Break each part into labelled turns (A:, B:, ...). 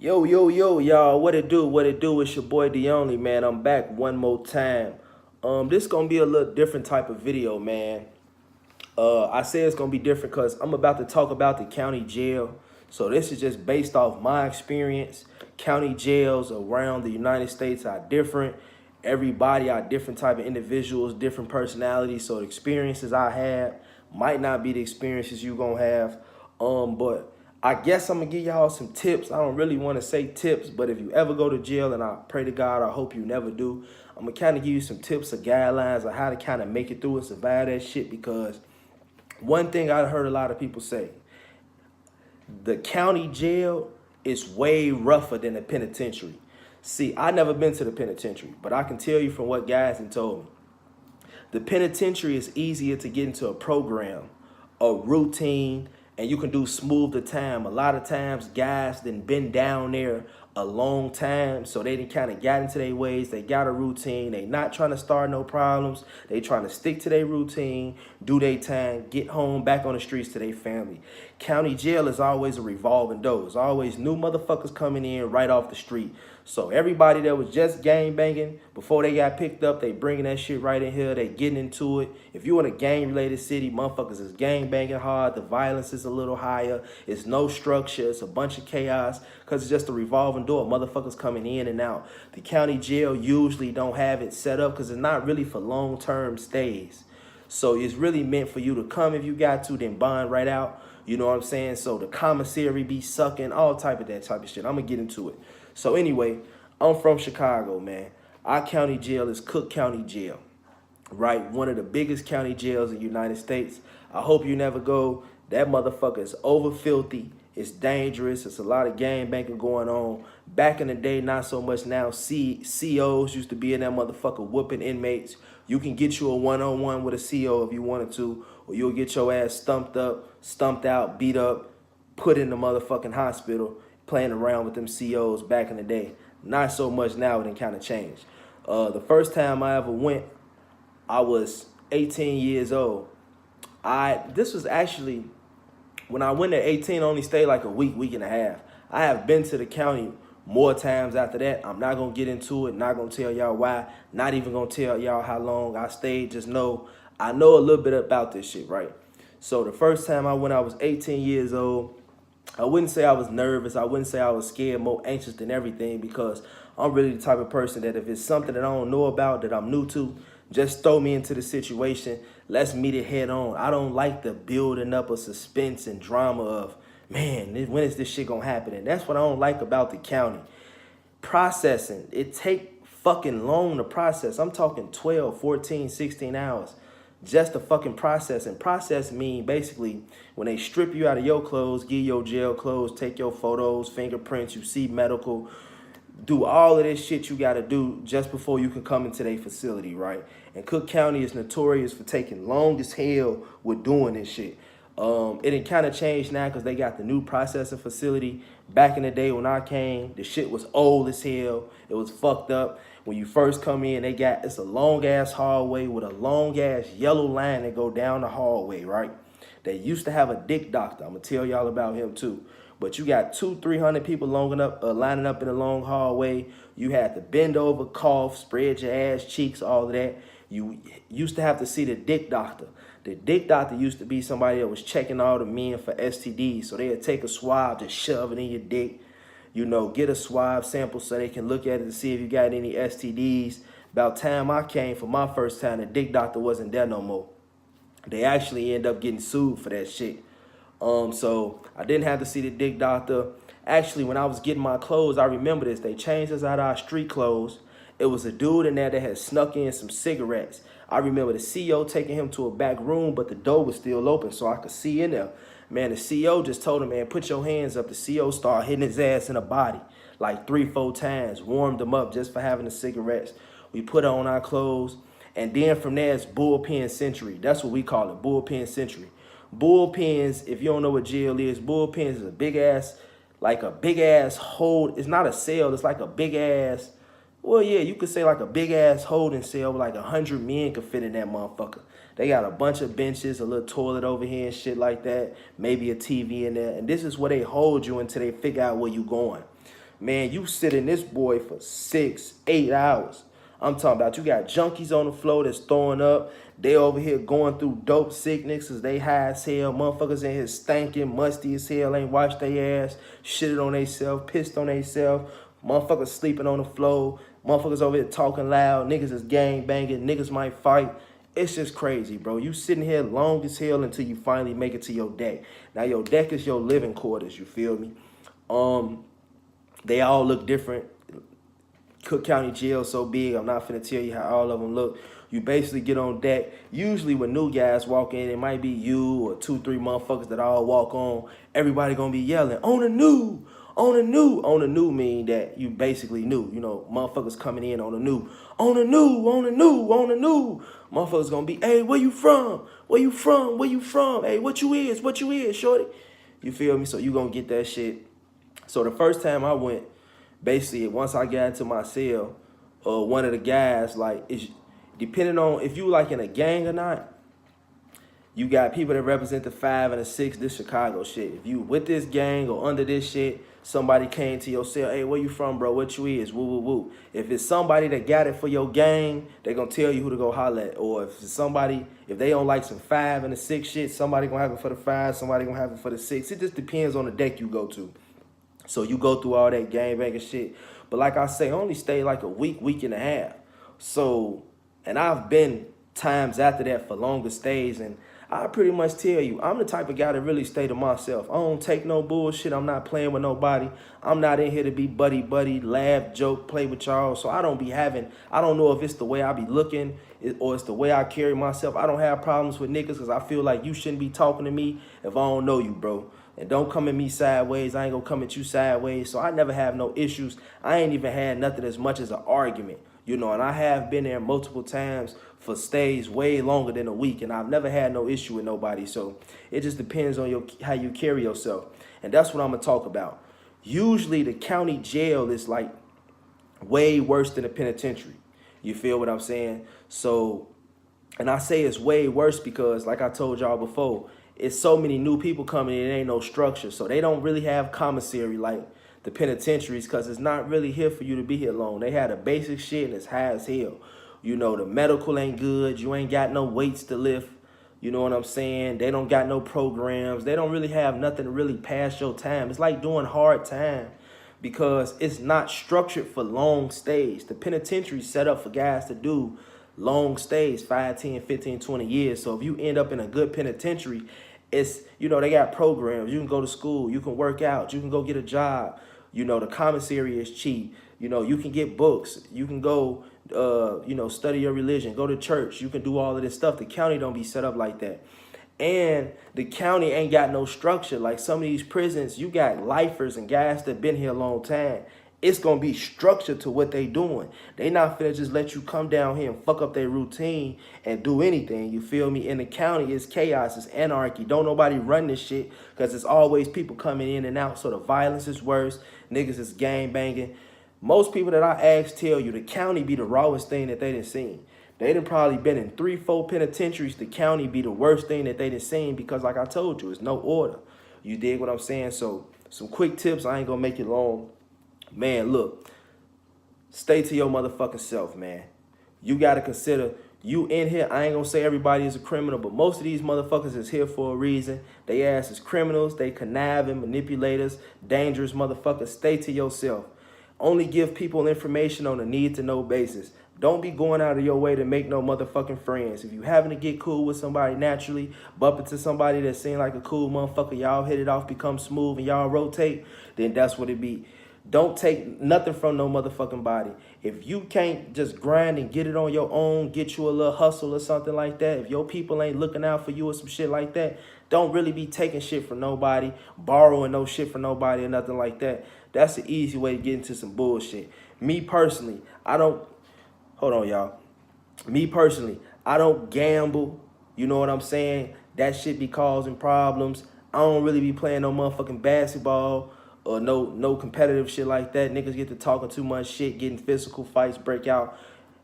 A: Yo, y'all, what it do? What it do? It's your boy The Only, man. I'm back one more time. This gonna be a little different type of video, man. I say it's gonna be different because I'm about to talk about the county jail. So this is just based off my experience. County jails around the United States are different. Everybody are different type of individuals, different personalities. So the experiences I have might not be the experiences you gonna have. But I guess I'm gonna give y'all some tips. I don't really want to say tips, but if you ever go to jail, and I pray to God, I hope you never do, I'm gonna kind of give you some tips or guidelines on how to kind of make it through and survive that shit. Because one thing I heard a lot of people say, the county jail is way rougher than the penitentiary. See, I never been to the penitentiary, but I can tell you from what guys have told me, the penitentiary is easier to get into a program, a routine, and you can do smooth the time. A lot of times guys then been down there a long time, so they done kind of got into their ways. They got a routine. They not trying to start no problems. They trying to stick to their routine, do their time, get home, back on the streets to their family. County jail is always a revolving door. There's always new motherfuckers coming in right off the street. So everybody that was just gang banging before they got picked up, they bringing that shit right in here. They getting into it. If you in a gang related city, motherfuckers is gang banging hard. The violence is a little higher. It's no structure. It's a bunch of chaos because it's just a revolving door. Motherfuckers coming in and out. The county jail usually don't have it set up because it's not really for long-term stays. So it's really meant for you to come if you got to, then bond right out. You know what I'm saying? So the commissary be sucking, all type of that type of shit. I'm going to get into it. So anyway, I'm from Chicago, man. Our county jail is Cook County Jail, right? One of the biggest county jails in the United States. I hope you never go. That motherfucker is over filthy. It's dangerous. It's a lot of gang banging going on. Back in the day, not so much now. COs used to be in that motherfucker whooping inmates. You can get you a one-on-one with a CO if you wanted to, or you'll get your ass stumped up, stumped out, beat up, put in the motherfucking hospital, playing around with them COs back in the day. Not so much now, it done kind of changed. The first time I ever went, I was 18 years old. This was actually, when I went at 18, I only stayed like a week and a half. I have been to the county more times after that. I'm not going to get into it, not going to tell y'all why, not even going to tell y'all how long I stayed. Just know, I know a little bit about this shit, right? So the first time I went, I was 18 years old. I wouldn't say I was nervous. I wouldn't say I was scared, more anxious than everything, because I'm really the type of person that if it's something that I don't know about, that I'm new to, just throw me into the situation. Let's meet it head on. I don't like the building up of suspense and drama of, man, when is this shit gonna happen? And that's what I don't like about the county. Processing, it take fucking long to process. I'm talking 12, 14, 16 hours just to fucking process. And process mean basically when they strip you out of your clothes, give your jail clothes, take your photos, fingerprints, you see medical, do all of this shit you got to do just before you can come into their facility, right? And Cook County is notorious for taking long as hell with doing this shit. It kind of changed now because they got the new processing facility. Back in the day when I came, the shit was old as hell. It was fucked up. When you first come in, it's a long ass hallway with a long ass yellow line that go down the hallway, right? They used to have a dick doctor. I'm gonna tell y'all about him too. But you got 200-300 people lining up in a long hallway. You had to bend over, cough, spread your ass cheeks, all of that. You used to have to see the dick doctor. The dick doctor used to be somebody that was checking all the men for STDs. So they'd take a swab, just shove it in your dick. You know, get a swab sample so they can look at it to see if you got any STDs. About time I came for my first time, the dick doctor wasn't there no more. They actually end up getting sued for that shit. So I didn't have to see the dick doctor. Actually, when I was getting my clothes, I remember this. They changed us out of our street clothes. It was a dude in there that had snuck in some cigarettes. I remember the CO taking him to a back room, but the door was still open so I could see in there. Man, the CO just told him, man, put your hands up. The CO started hitting his ass in the body like 3-4 times, warmed him up just for having the cigarettes. We put on our clothes, and then from there, it's bullpen century. That's what we call it, bullpen century. Bullpens, if you don't know what jail is, bullpens is a big ass, like a big ass hold. It's not a cell, it's like a big ass, well, yeah, you could say like a big ass holding cell where like 100 men could fit in that motherfucker. They got a bunch of benches, a little toilet over here and shit like that, maybe a TV in there. And this is where they hold you until they figure out where you going. Man, you sit in this boy for 6, 8 hours. I'm talking about you got junkies on the floor that's throwing up. They over here going through dope sickness because they high as hell. Motherfuckers in here stinking, musty as hell, ain't washed their ass, shitted on theyself, pissed on theyself. Motherfuckers sleeping on the floor. Motherfuckers over here talking loud. Niggas is gang banging. Niggas might fight. It's just crazy, bro. You sitting here long as hell until you finally make it to your deck. Now your deck is your living quarters, you feel me? They all look different. Cook County Jail so big, I'm not finna tell you how all of them look. You basically get on deck. Usually when new guys walk in, it might be you or 2, 3 motherfuckers that all walk on. Everybody gonna be yelling, on the new, on the new. On the new mean that you basically new. You know, motherfuckers coming in on the new. On the new, on the new, on the new. Motherfuckers gonna be, hey, where you from? Where you from? Where you from? Hey, what you is, shorty? You feel me? So you gonna get that shit. So the first time I went, basically, once I got into my cell, one of the guys, like, is depending on if you like in a gang or not, you got people that represent the 5 and the 6, this Chicago shit. If you with this gang or under this shit, somebody came to your cell, hey, where you from, bro? What you is? Woo, woo, woo. If it's somebody that got it for your gang, they gonna tell you who to go holler at. Or if it's somebody, if they don't like some 5 and the 6 shit, somebody gonna have it for the 5, somebody gonna have it for the 6. It just depends on the deck you go to. So you go through all that gangbanging shit. But like I say, I only stay like a week and a half. So, and I've been times after that for longer stays. And I pretty much tell you, I'm the type of guy that really stay to myself. I don't take no bullshit. I'm not playing with nobody. I'm not in here to be buddy, laugh, joke, play with y'all. So I don't know if it's the way I be looking or it's the way I carry myself. I don't have problems with niggas because I feel like you shouldn't be talking to me if I don't know you, bro. And don't come at me sideways. I ain't gonna come at you sideways. So I never have no issues. I ain't even had nothing as much as an argument, you know. And I have been there multiple times for stays way longer than a week. And I've never had no issue with nobody. So it just depends on how you carry yourself. And that's what I'm gonna talk about. Usually the county jail is like way worse than the penitentiary. You feel what I'm saying? So, and I say it's way worse because like I told y'all before, it's so many new people coming in, it ain't no structure. So they don't really have commissary like the penitentiaries because it's not really here for you to be here long. They had a basic shit and it's high as hell. You know, the medical ain't good. You ain't got no weights to lift. You know what I'm saying? They don't got no programs. They don't really have nothing to really pass your time. It's like doing hard time because it's not structured for long stays. The penitentiary set up for guys to do long stays, 5, 10, 15, 20 years. So if you end up in a good penitentiary, it's, you know, they got programs. You can go to school. You can work out. You can go get a job. You know, the commissary is cheap. You know, you can get books. You can go, you know, study your religion. Go to church. You can do all of this stuff. The county don't be set up like that. And the county ain't got no structure. Like some of these prisons, you got lifers and guys that been here a long time. It's going to be structured to what they doing. They not finna just let you come down here and fuck up their routine and do anything. You feel me? In the county, it's chaos. It's anarchy. Don't nobody run this shit because it's always people coming in and out. So the violence is worse. Niggas is gang banging. Most people that I ask tell you the county be the rawest thing that they done seen. They done probably been in 3, 4 penitentiaries. The county be the worst thing that they done seen because like I told you, it's no order. You dig what I'm saying? So some quick tips. I ain't going to make it long. Man, look, stay to your motherfucking self, man. You got to consider, you in here, I ain't going to say everybody is a criminal, but most of these motherfuckers is here for a reason. They ass is criminals, they conniving, manipulators, dangerous motherfuckers. Stay to yourself. Only give people information on a need-to-know basis. Don't be going out of your way to make no motherfucking friends. If you having to get cool with somebody naturally, bump into somebody that seem like a cool motherfucker, y'all hit it off, become smooth, and y'all rotate, then that's what it be. Don't take nothing from no motherfucking body. If you can't just grind and get it on your own, get you a little hustle or something like that, if your people ain't looking out for you or some shit like that, don't really be taking shit from nobody, borrowing no shit from nobody or nothing like that. That's the easy way to get into some bullshit. Me personally, I don't, hold on y'all. Me personally, I don't gamble. You know what I'm saying? That shit be causing problems. I don't really be playing no motherfucking basketball or no competitive shit like that. Niggas get to talking too much shit, getting physical, fights break out.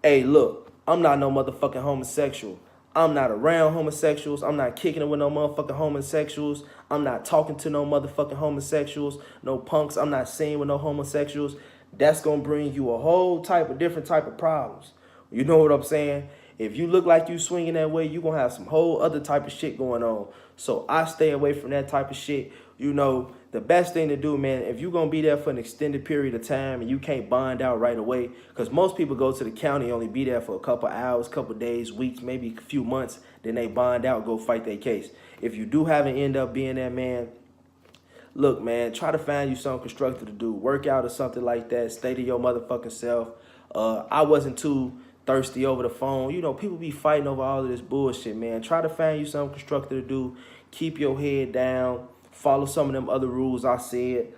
A: Hey, look, I'm not no motherfucking homosexual. I'm not around homosexuals. I'm not kicking it with no motherfucking homosexuals. I'm not talking to no motherfucking homosexuals, no punks. I'm not seen with no homosexuals. That's going to bring you a whole different type of problems. You know what I'm saying? If you look like you swinging that way, you're going to have some whole other type of shit going on. So I stay away from that type of shit. You know, the best thing to do, man, if you're going to be there for an extended period of time and you can't bond out right away, because most people go to the county, only be there for a couple hours, couple days, weeks, maybe a few months, then they bond out, go fight their case. If you do have to end up being there, man, look, man, try to find you something constructive to do. Work out or something like that. Stay to your motherfucking self. I wasn't too thirsty over the phone. You know, people be fighting over all of this bullshit, man. Try to find you something constructive to do. Keep your head down. Follow some of them other rules I said.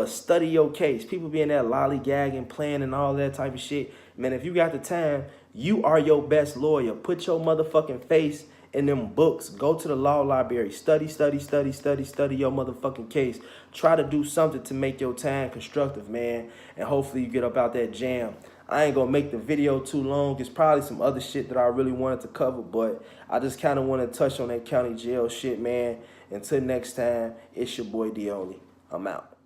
A: Study your case. People be in there lollygagging, playing, and all that type of shit. Man, if you got the time, you are your best lawyer. Put your motherfucking face in them books. Go to the law library. Study your motherfucking case. Try to do something to make your time constructive, man. And hopefully you get up out that jam. I ain't gonna make the video too long. It's probably some other shit that I really wanted to cover, but I just kind of want to touch on that county jail shit, man. Until next time, it's your boy D Only. I'm out.